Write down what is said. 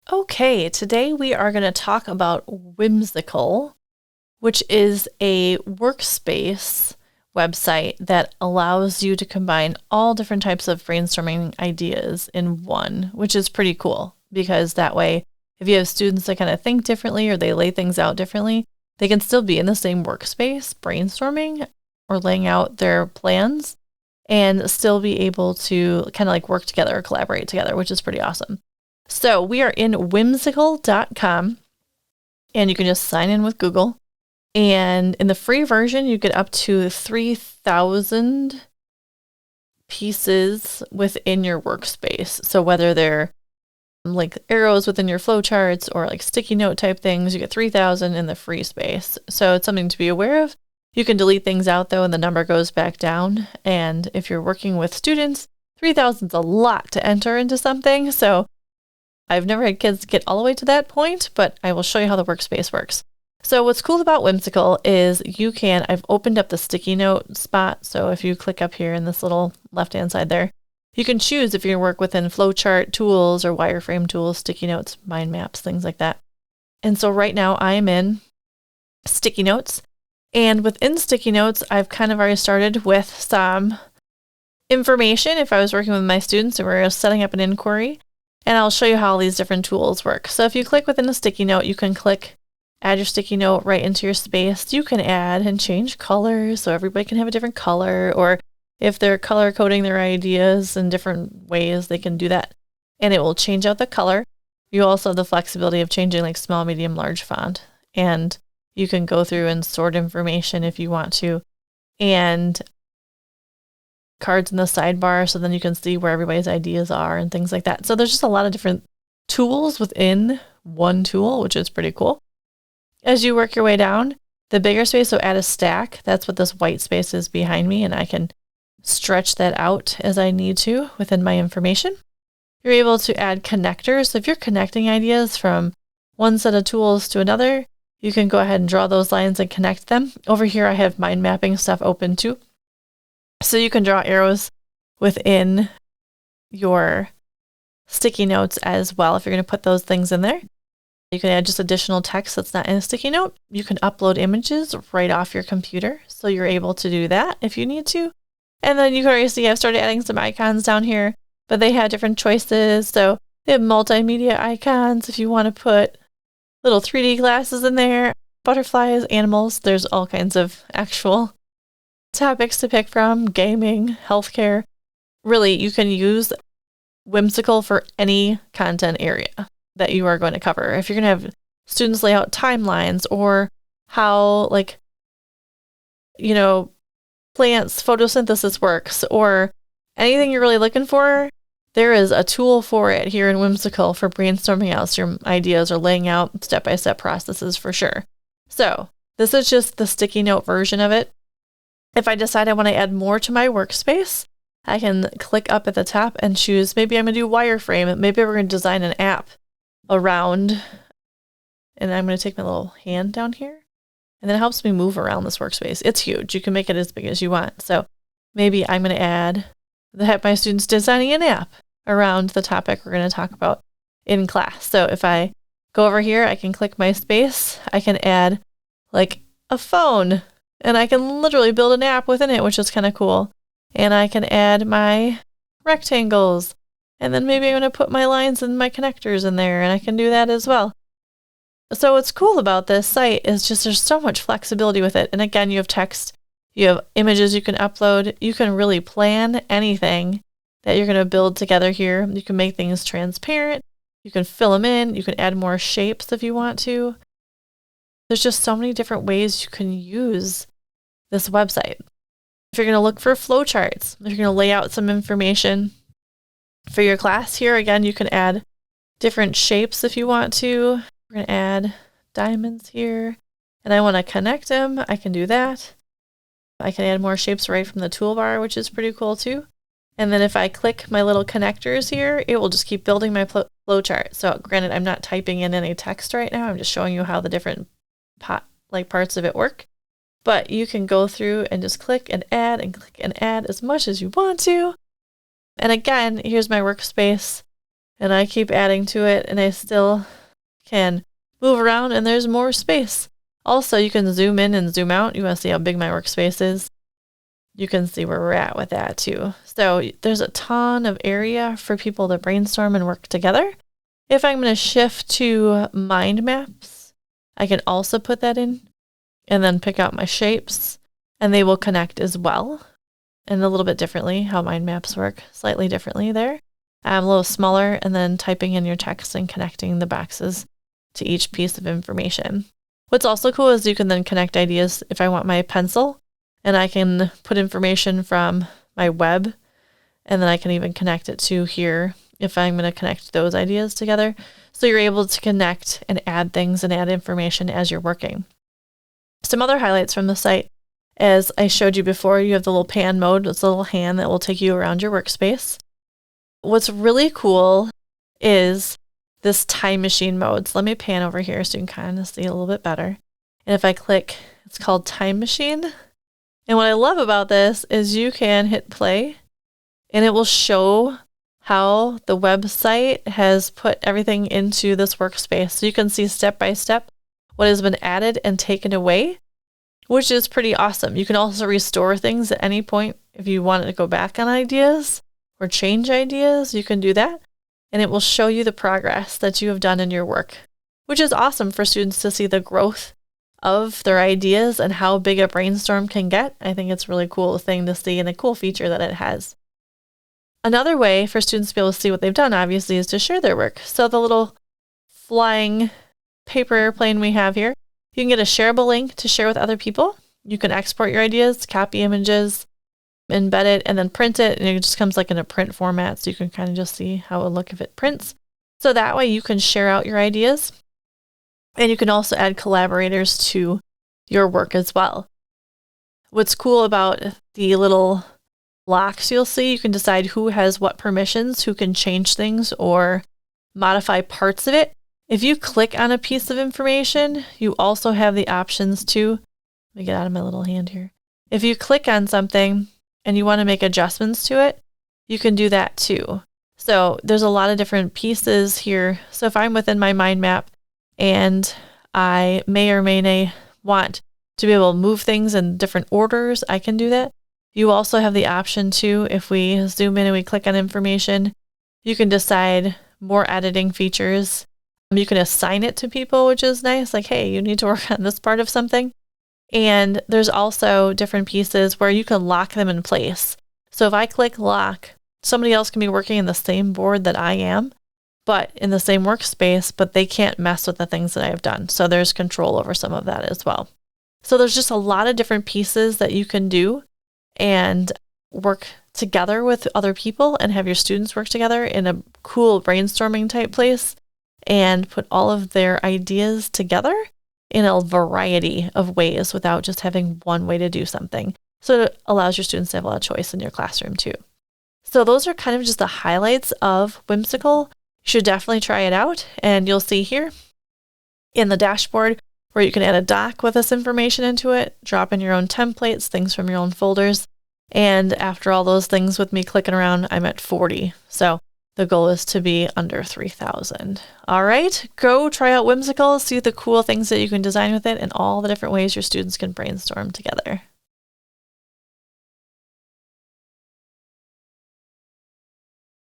Okay, today we are going to talk about Whimsical, which is a workspace website that allows you to combine all different types of brainstorming ideas in one, which is pretty cool because that way, if you have students that kind of think differently or they lay things out differently, they can still be in the same workspace brainstorming or laying out their plans and still be able to kind of like work together or collaborate together, which is pretty awesome. So we are in whimsical.com and you can just sign in with Google. And in the free version, you get up to 3,000 pieces within your workspace. So whether they're like arrows within your flowcharts or like sticky note type things, you get 3,000 in the free space. So it's something to be aware of. You can delete things out though, and the number goes back down. And if you're working with students, 3,000 is a lot to enter into something. So I've never had kids get all the way to that point, but I will show you how the workspace works. So what's cool about Whimsical is I've opened up the sticky note spot. So if you click up here in this little left-hand side there, you can choose if you're going to work within flowchart tools or wireframe tools, sticky notes, mind maps, things like that. And so right now I'm in sticky notes. And within sticky notes, I've kind of already started with some information if I was working with my students and we're setting up an inquiry. And I'll show you how all these different tools work. So if you click within a sticky note, you can add your sticky note right into your space. You can add and change colors so everybody can have a different color, or if they're color coding their ideas in different ways, they can do that. And it will change out the color. You also have the flexibility of changing like small, medium, large font. And you can go through and sort information if you want to. And cards in the sidebar so then you can see where everybody's ideas are and things like that. So there's just a lot of different tools within one tool, which is pretty cool. As you work your way down, the bigger space, so add a stack, that's what this white space is behind me, and I can stretch that out as I need to within my information. You're able to add connectors. So if you're connecting ideas from one set of tools to another, you can go ahead and draw those lines and connect them. Over here I have mind mapping stuff open too. So you can draw arrows within your sticky notes as well if you're going to put those things in there. You can add just additional text that's not in a sticky note. You can upload images right off your computer. So you're able to do that if you need to. And then you can already see I've started adding some icons down here, but they have different choices. So they have multimedia icons if you want to put little 3D glasses in there, butterflies, animals. There's all kinds of actual topics to pick from, gaming, healthcare. Really, you can use Whimsical for any content area that you are going to cover. If you're going to have students lay out timelines or how, plants photosynthesis works or anything you're really looking for, there is a tool for it here in Whimsical for brainstorming out your ideas or laying out step-by-step processes for sure. So this is just the sticky note version of it. If I decide I want to add more to my workspace, I can click up at the top and choose, maybe I'm going to do wireframe. Maybe we're going to design an app around, and I'm going to take my little hand down here, and then it helps me move around this workspace. It's huge. You can make it as big as you want. So maybe I'm going to have my students designing an app around the topic we're going to talk about in class. So if I go over here, I can click my space. I can add like a phone, and I can literally build an app within it, which is kind of cool. And I can add my rectangles. And then maybe I'm going to put my lines and my connectors in there, and I can do that as well. So what's cool about this site is just there's so much flexibility with it. And again, you have text, you have images you can upload. You can really plan anything that you're going to build together here. You can make things transparent. You can fill them in. You can add more shapes if you want to. There's just so many different ways you can use this website. If you're going to look for flowcharts, if you're going to lay out some information for your class here, again, you can add different shapes if you want to. We're going to add diamonds here, and I want to connect them. I can do that. I can add more shapes right from the toolbar, which is pretty cool too. And then if I click my little connectors here, it will just keep building my flowchart. So granted, I'm not typing in any text right now. I'm just showing you how the different parts of it work. But you can go through and just click and add as much as you want to. And again, here's my workspace. and I keep adding to it, and I still can move around, and there's more space. Also, you can zoom in and zoom out. You want to see how big my workspace is. You can see where we're at with that too. So there's a ton of area for people to brainstorm and work together. If I'm going to shift to mind maps, I can also put that in and then pick out my shapes, and they will connect as well. And a little bit differently, how mind maps work, slightly differently there. A little smaller, and then typing in your text and connecting the boxes to each piece of information. What's also cool is you can then connect ideas. If I want my pencil, and I can put information from my web, and then I can even connect it to here if I'm going to connect those ideas together. So you're able to connect and add things and add information as you're working. Some other highlights from the site, as I showed you before, you have the little pan mode. It's a little hand that will take you around your workspace. What's really cool is this time machine mode. So let me pan over here so you can kind of see a little bit better. And if I click, it's called time machine. And what I love about this is you can hit play, and it will show how the website has put everything into this workspace. So you can see step by step what has been added and taken away, which is pretty awesome. You can also restore things at any point. If you wanted to go back on ideas or change ideas, you can do that. And it will show you the progress that you have done in your work, which is awesome for students to see the growth of their ideas and how big a brainstorm can get. I think it's a really cool thing to see and a cool feature that it has. Another way for students to be able to see what they've done, obviously, is to share their work. So the little flying paper airplane we have here, you can get a shareable link to share with other people. You can export your ideas, copy images, embed it, and then print it. And it just comes like in a print format, so you can kind of just see how it would look if it prints. So that way you can share out your ideas. And you can also add collaborators to your work as well. What's cool about the little locks you'll see, you can decide who has what permissions, who can change things or modify parts of it. If you click on a piece of information, you also have the options to, let me get out of my little hand here. If you click on something and you want to make adjustments to it, you can do that too. So there's a lot of different pieces here. So if I'm within my mind map, and I may or may not want to be able to move things in different orders, I can do that. You also have the option to, if we zoom in and we click on information, you can decide more editing features. You can assign it to people, which is nice. Like, hey, you need to work on this part of something. And there's also different pieces where you can lock them in place. So if I click lock, somebody else can be working in the same board that I am, but in the same workspace, but they can't mess with the things that I have done. So there's control over some of that as well. So there's just a lot of different pieces that you can do and work together with other people and have your students work together in a cool brainstorming type place and put all of their ideas together in a variety of ways without just having one way to do something. So it allows your students to have a lot of choice in your classroom too. So those are kind of just the highlights of Whimsical. You should definitely try it out, and you'll see here in the dashboard where you can add a doc with this information into it, drop in your own templates, things from your own folders, and after all those things with me clicking around, I'm at 40. So the goal is to be under 3,000. All right, go try out Whimsical, see the cool things that you can design with it, and all the different ways your students can brainstorm together.